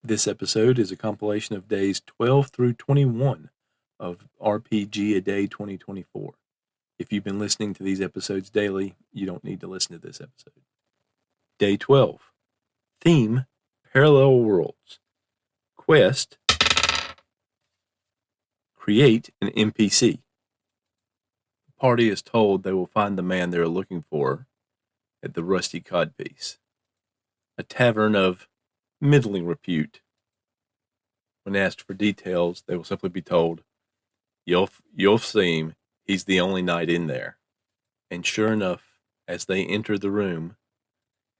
This episode is a compilation of days 12 through 21 of RPGaDay 2024. If you've been listening to these episodes daily, you don't need to listen to this episode. Day 12. Theme, Parallel Worlds. Quest, create an NPC. The party is told they will find the man they are looking for at the Rusty Codpiece, a tavern of middling repute. When asked for details, they will simply be told, You'll see him, he's the only knight in there. And sure enough, as they enter the room,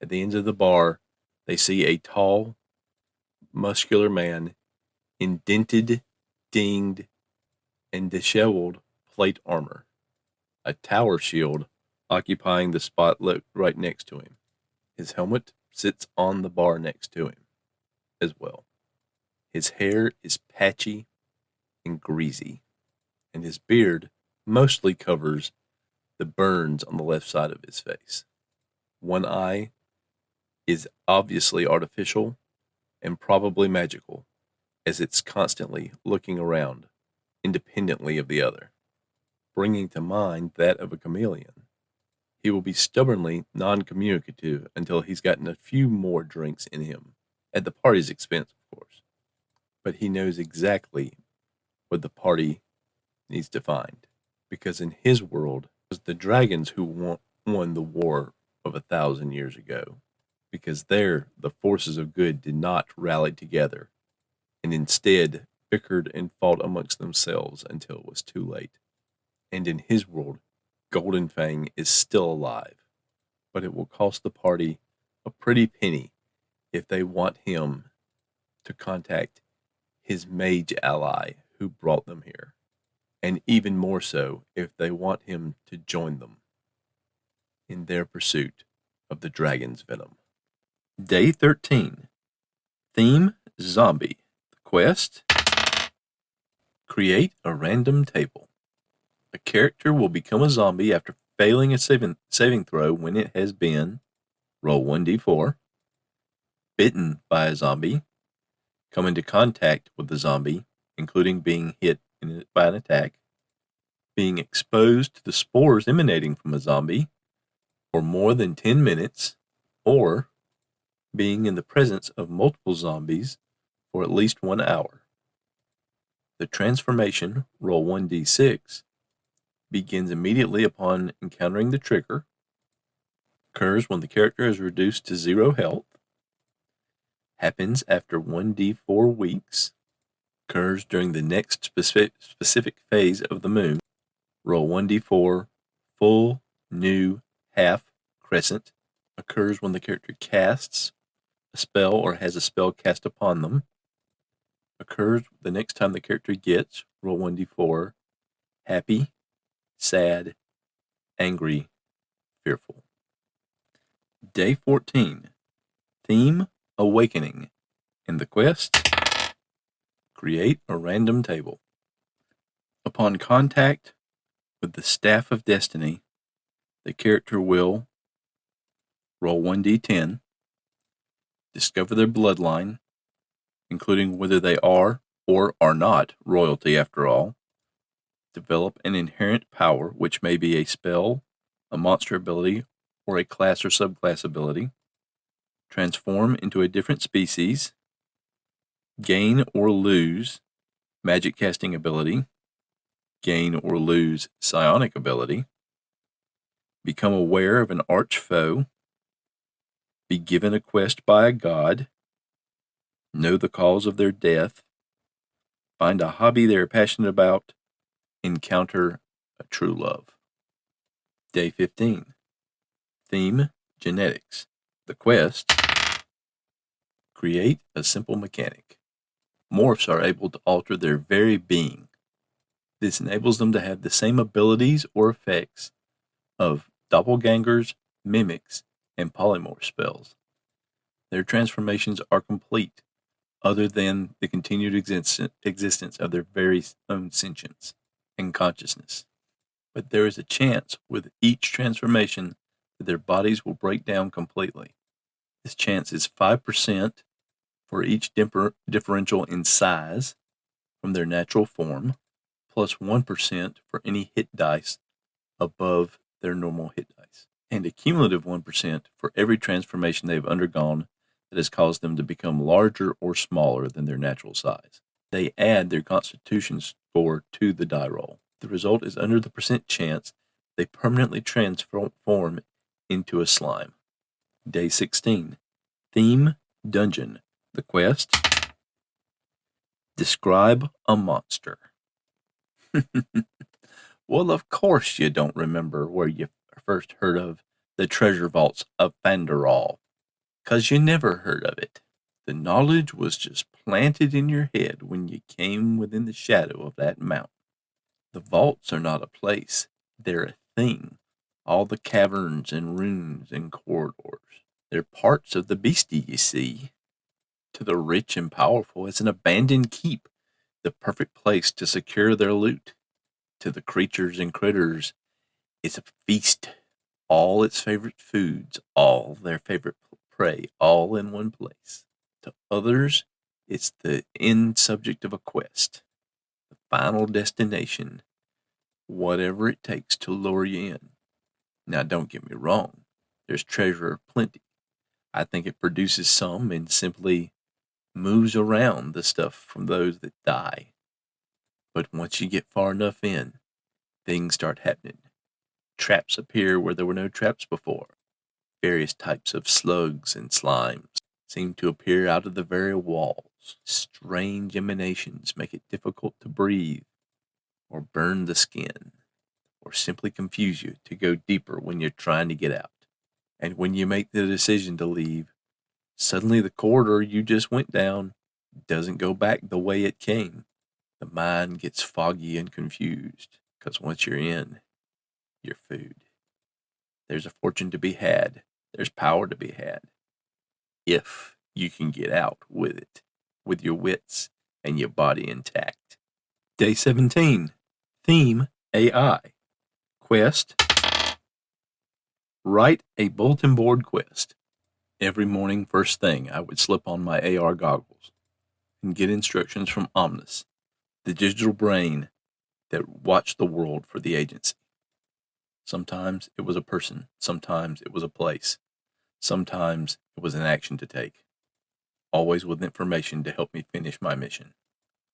at the end of the bar, they see a tall, muscular man in dented, dinged, and disheveled plate armor, a tower shield occupying the spot right next to him. His helmet sits on the bar next to him as well. His hair is patchy and greasy, and his beard mostly covers the burns on the left side of his face. One eye is obviously artificial and probably magical, as it's constantly looking around, independently of the other, bringing to mind that of a chameleon. He will be stubbornly non-communicative until he's gotten a few more drinks in him, at the party's expense, of course. But he knows exactly what the party needs to find, because in his world, it was the dragons who won the war of 1,000 years ago, because there the forces of good did not rally together, and instead bickered and fought amongst themselves until it was too late. And in his world, Golden Fang is still alive, but it will cost the party a pretty penny if they want him to contact his mage ally who brought them here, and even more so if they want him to join them in their pursuit of the dragon's venom. Day 13. Theme, Zombie. The quest, create a random table. A character will become a zombie after failing a saving throw when it has been, roll 1d4, bitten by a zombie, come into contact with the zombie, including being hit by an attack, being exposed to the spores emanating from a zombie for more than 10 minutes, or being in the presence of multiple zombies for at least 1 hour. The transformation, roll 1d6, begins immediately upon encountering the trigger, occurs when the character is reduced to 0 health, happens after 1d4 weeks, occurs during the next specific phase of the moon, roll 1d4, full, new, half, crescent, occurs when the character casts a spell or has a spell cast upon them, occurs the next time the character gets, roll 1d4, happy, sad, angry, fearful. Day 14. Theme, Awakening. In the quest, create a random table. Upon contact with the Staff of Destiny, the character will roll 1d10, discover their bloodline, including whether they are or are not royalty after all, develop an inherent power, which may be a spell, a monster ability, or a class or subclass ability, transform into a different species, gain or lose magic casting ability, gain or lose psionic ability, become aware of an arch foe, be given a quest by a god, know the cause of their death, find a hobby they are passionate about, encounter a true love. Day 15. Theme, Genetics. The quest, create a simple mechanic. Morphs are able to alter their very being. This enables them to have the same abilities or effects of doppelgangers, mimics, and polymorph spells. Their transformations are complete, other than the continued existence of their very own sentience and consciousness. But there is a chance with each transformation that their bodies will break down completely. This chance is 5% for each differential in size from their natural form, plus 1% for any hit dice above their normal hit dice, and a cumulative 1% for every transformation they've undergone that has caused them to become larger or smaller than their natural size. They add their constitution score to the die roll. The result is under the percent chance they permanently transform into a slime. Day 16. Theme Dungeon. The quest: describe a monster. Well, of course you don't remember where you first heard of the treasure vaults of Fanderall, 'cause you never heard of it. The knowledge was just planted in your head when you came within the shadow of that mountain. The vaults are not a place, they're a thing. All the caverns and rooms and corridors. They're parts of the beastie, you see. To the rich and powerful, it's an abandoned keep, the perfect place to secure their loot. To the creatures and critters, it's a feast. All its favorite foods, all their favorite prey, all in one place. To others, it's the end subject of a quest, the final destination, whatever it takes to lure you in. Now, don't get me wrong, there's treasure aplenty. I think it produces some and simply moves around the stuff from those that die. But once you get far enough in, things start happening. Traps appear where there were no traps before. Various types of slugs and slimes seem to appear out of the very walls. Strange emanations make it difficult to breathe, or burn the skin, or simply confuse you to go deeper when you're trying to get out. And when you make the decision to leave, suddenly the corridor you just went down doesn't go back the way it came. The mind gets foggy and confused, because once you're in, you're food. There's a fortune to be had. There's power to be had. If you can get out with it, with your wits and your body intact. Day 17. Theme AI. Quest: write a bulletin board quest. Every morning, first thing, I would slip on my AR goggles and get instructions from Omnis, the digital brain that watched the world for the agency. Sometimes it was a person, sometimes it was a place, sometimes it was an action to take, always with information to help me finish my mission.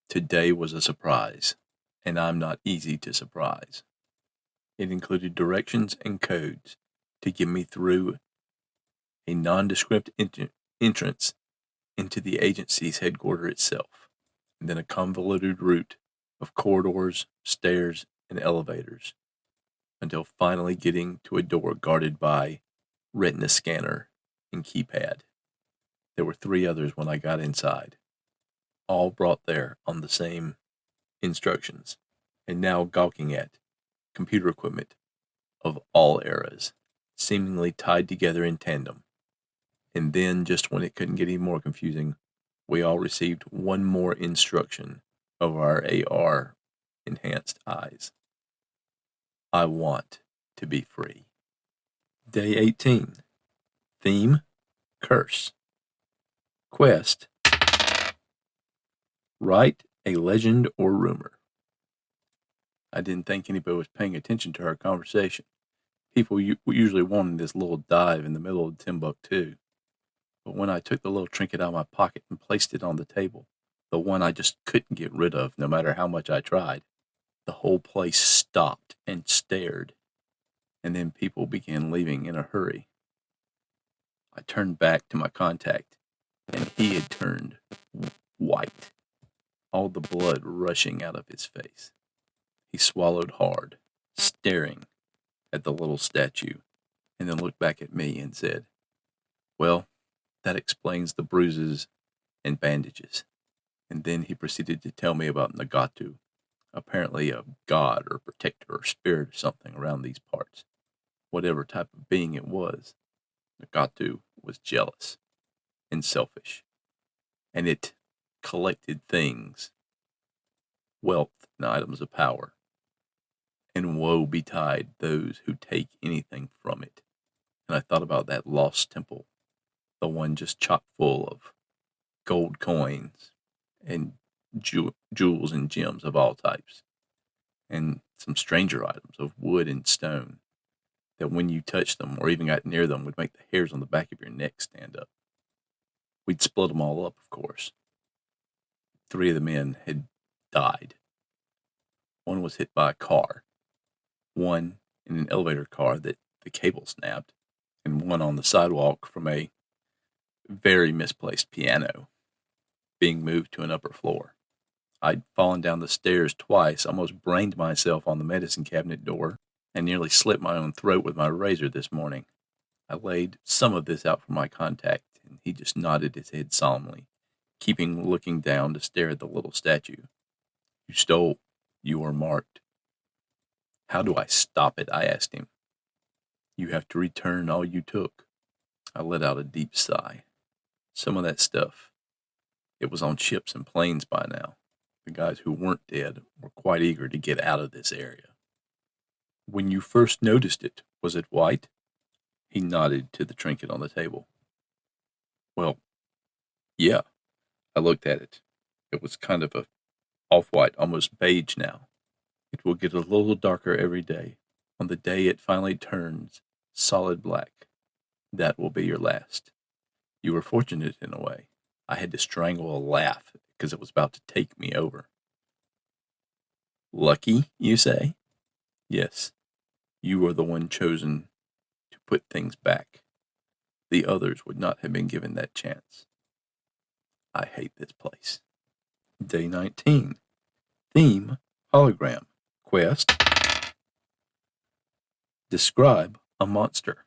Today was a surprise, and I'm not easy to surprise. It included directions and codes to get me through a nondescript entrance into the agency's headquarters itself, and then a convoluted route of corridors, stairs, and elevators, until finally getting to a door guarded by retina scanner and keypad. There were 3 others when I got inside, all brought there on the same instructions, and now gawking at computer equipment of all eras, seemingly tied together in tandem. And then, just when it couldn't get any more confusing, we all received one more instruction of our AR enhanced eyes. I want to be free. Day 18. Theme: curse. Quest: write a legend or rumor. I didn't think anybody was paying attention to our conversation. People usually wanted this little dive in the middle of Timbuktu. But when I took the little trinket out of my pocket and placed it on the table, the one I just couldn't get rid of no matter how much I tried, the whole place stopped and stared, and then people began leaving in a hurry. I turned back to my contact, and he had turned white, all the blood rushing out of his face. He swallowed hard, staring at the little statue, and then looked back at me and said, "Well, that explains the bruises and bandages." And then he proceeded to tell me about Nagatu, apparently a god or protector or spirit or something around these parts. Whatever type of being it was, Nagatu was jealous and selfish, and it collected things, wealth and items of power, and woe betide those who take anything from it. And I thought about that lost temple, the one just chock full of gold coins and jewels and gems of all types, and some stranger items of wood and stone that when you touched them or even got near them would make the hairs on the back of your neck stand up. We'd split them all up, of course. 3 of the men had died. One was hit by a car, one in an elevator car that the cable snapped, and one on the sidewalk from a very misplaced piano being moved to an upper floor. I'd fallen down the stairs twice, almost brained myself on the medicine cabinet door, and nearly slit my own throat with my razor this morning. I laid some of this out for my contact, and he just nodded his head solemnly, keeping looking down to stare at the little statue. You stole. You are marked. How do I stop it? I asked him. You have to return all you took. I let out a deep sigh. Some of that stuff, it was on ships and planes by now. The guys who weren't dead were quite eager to get out of this area. When you first noticed it, was it white? He nodded to the trinket on the table. Well, yeah. I looked at it. It was kind of a off-white, almost beige now. It will get a little darker every day. On the day it finally turns solid black, that will be your last. You were fortunate in a way. I had to strangle a laugh because it was about to take me over. Lucky, you say? Yes. You are the one chosen to put things back. The others would not have been given that chance. I hate this place. Day 19. Theme, hologram. Quest. Describe a monster.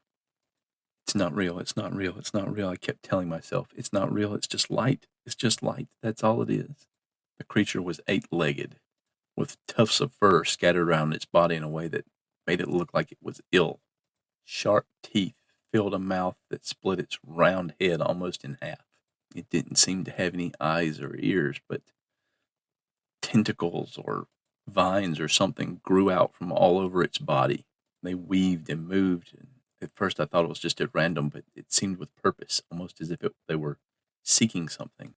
It's not real, it's not real, it's not real. I kept telling myself, it's not real, it's just light. It's just light, that's all it is. The creature was 8-legged, with tufts of fur scattered around its body in a way that made it look like it was ill. Sharp teeth filled a mouth that split its round head almost in half. It didn't seem to have any eyes or ears, but tentacles or vines or something grew out from all over its body. They weaved and moved, and at first I thought it was just at random, but it seemed with purpose, almost as if they were seeking something.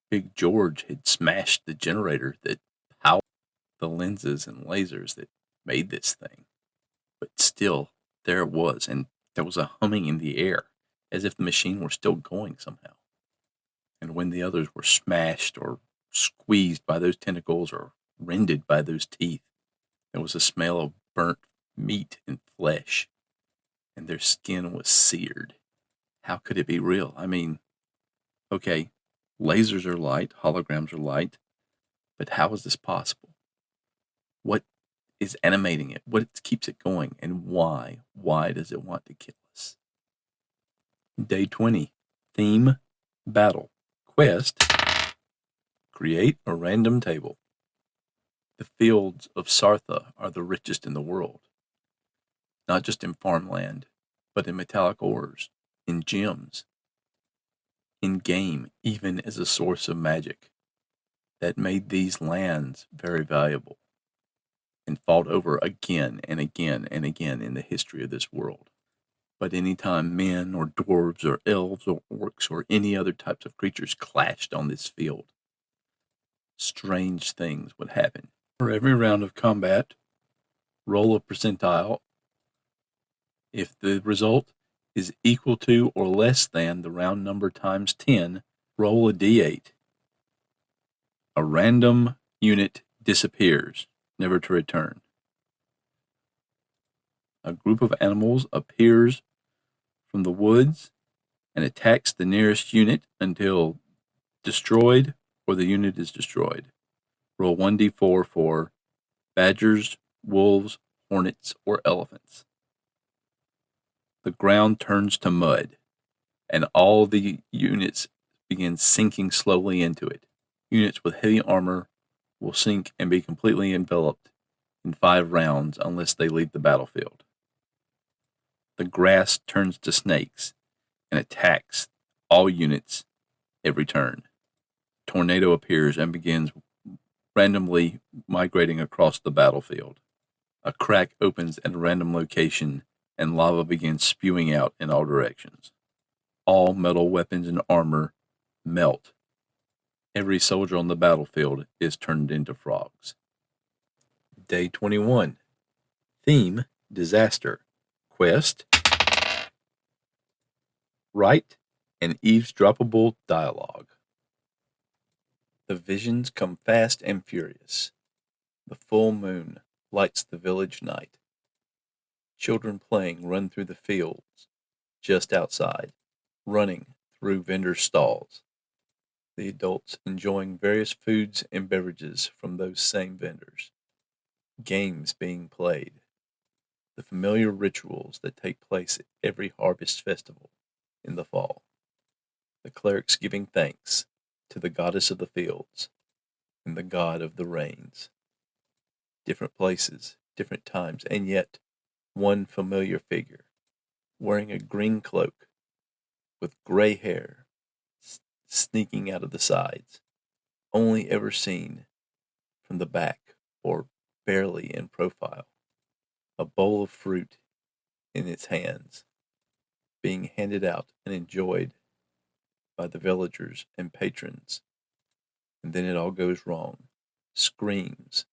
Big George had smashed the generator that powered the lenses and lasers that made this thing. But still, there it was, and there was a humming in the air, as if the machine were still going somehow. And when the others were smashed or squeezed by those tentacles or rended by those teeth, there was a smell of burnt meat and flesh, and their skin was seared. How could it be real? I mean, okay, lasers are light, holograms are light, but how is this possible? What is animating it? What keeps it going? And why? Why does it want to kill us? Day 20. Theme, battle. Quest, create a random table. The fields of Sartha are the richest in the world, not just in farmland, but in metallic ores, in gems, in game, even as a source of magic that made these lands very valuable and fought over again and again and again in the history of this world. But anytime men or dwarves or elves or orcs or any other types of creatures clashed on this field, strange things would happen. For every round of combat, roll a percentile. If the result is equal to or less than the round number times 10, roll a d8. A random unit disappears, never to return. A group of animals appears from the woods and attacks the nearest unit until destroyed or the unit is destroyed. Roll 1d4 for badgers, wolves, hornets, or elephants. The ground turns to mud, and all the units begin sinking slowly into it. Units with heavy armor will sink and be completely enveloped in 5 rounds unless they leave the battlefield. The grass turns to snakes and attacks all units every turn. Tornado appears and begins randomly migrating across the battlefield. A crack opens at a random location and lava begins spewing out in all directions. All metal weapons and armor melt Every soldier on the battlefield is turned into frogs. Day 21. Theme: Disaster. Quest: Write an eavesdroppable dialogue. The visions come fast and furious. The full moon lights the village night. Children playing run through the fields just outside, running through vendors' stalls. The adults enjoying various foods and beverages from those same vendors. Games being played. The familiar rituals that take place at every harvest festival in the fall. The clerics giving thanks to the goddess of the fields and the god of the rains. Different places, different times, and yet one familiar figure, wearing a green cloak, with gray hair sneaking out of the sides, only ever seen from the back or barely in profile. A bowl of fruit in its hands, being handed out and enjoyed by the villagers and patrons. And then it all goes wrong. Screams,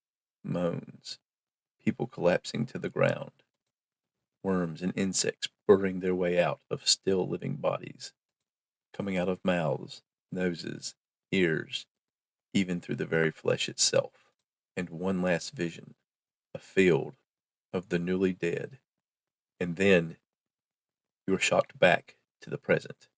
moans, people collapsing to the ground, worms and insects burrowing their way out of still living bodies, coming out of mouths, noses, ears, even through the very flesh itself. And one last vision, a field of the newly dead. And then you are shocked back to the present.